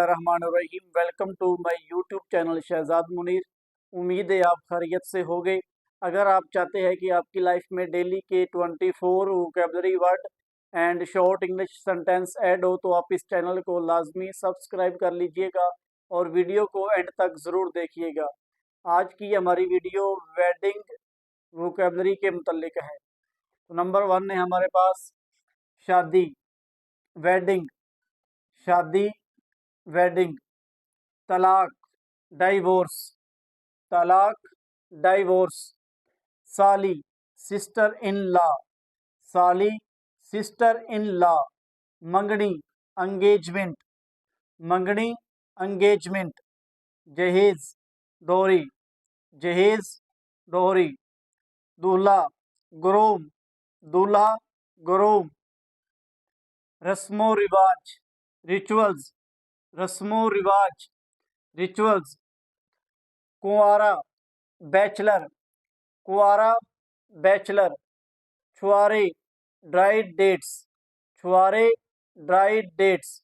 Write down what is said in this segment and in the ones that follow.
रहमानुर्रहीम। Welcome to my YouTube channel Shahzad Munir. उम्मीद है आप खैरियत से होंगे। अगर आप चाहते हैं कि आपकी लाइफ में डेली के 24 vocabulary word and short English sentence add हो तो आप इस चैनल को लाजमी सब्सक्राइब कर लीजिएगा और वीडियो को एंड तक ज़रूर देखिएगा। आज की हमारी वीडियो वेडिंग वोकैबलरी के मुतल्लिक है। तो नंबर 1 है हमारे पास शादी, वेडिंग, शादी, वेडिंग। तलाक, डाइवोर्स, तलाक, डाइवोर्स। साली, सिस्टर इन लॉ, साली, सिस्टर इन लॉ। मंगनी, एंगेजमेंट, मंगनी, एंगेजमेंट। जहेज, दोहरी, जहेज, दोहरी। दूल्हा, ग्रूम, दूल्हा, ग्रूम। रस्मो रिवाज, रिचुअल्स, रस्मो रिवाज, रिचुअल्स। कुंवारा, बैचलर, कुंवारा, बैचलर। छुआरे, ड्राइड डेट्स, छुआरे, ड्राइड डेट्स।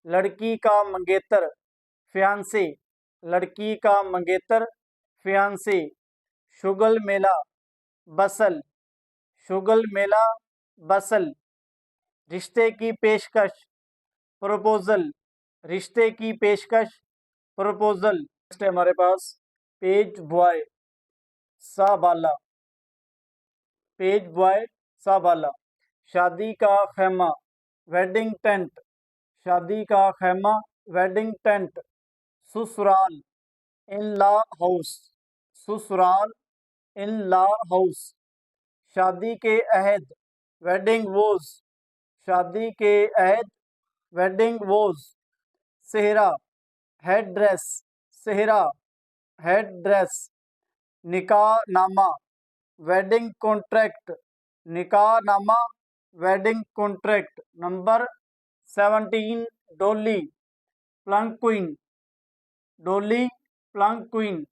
लड़की का मंगेतर, फियांसे, लड़की का मंगेतर, फियांसे। शुगल मेला, बसल, शुगल मेला, बसल। रिश्ते की पेशकश, प्रपोजल, रिश्ते की पेशकश, प्रपोजल। नेक्स्ट है हमारे पास पेज बॉय, साबाला, पेज बॉय, साबाला। शादी का खैमा, वेडिंग टेंट, शादी का खैमा, वेडिंग टेंट। ससुराल, इन लॉ हाउस, ससुराल, इन लॉ हाउस। शादी के अहद, वेडिंग वोज, शादी के अहद, वेडिंग वोज। सेहरा, हेड ड्रेस, सेहरा, हेड ड्रेस। निकाह नामा, वेडिंग कॉन्ट्रैक्ट, निकाह नामा, वेडिंग कॉन्ट्रैक्ट। नंबर 17 डोली, प्लंक्विन, डोली, प्लंक्विन।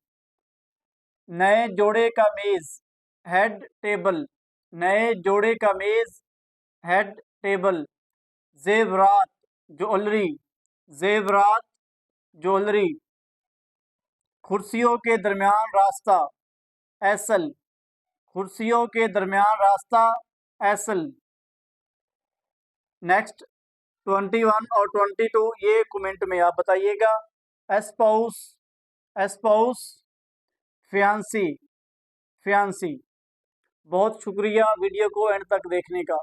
नए जोड़े का मेज, हेड टेबल, नए जोड़े का मेज, हेड टेबल। जेवरात, ज्वेलरी, जेवरात, ज्वेलरी। कुर्सियों के दरमियान रास्ता, एसल, कुर्सियों के दरमियान रास्ता, एसल। नेक्स्ट 21 और 22 ये कमेंट में आप बताइएगा। एस्पाउस, एस्पाउस, फियांसी, फियांसी। बहुत शुक्रिया वीडियो को एंड तक देखने का।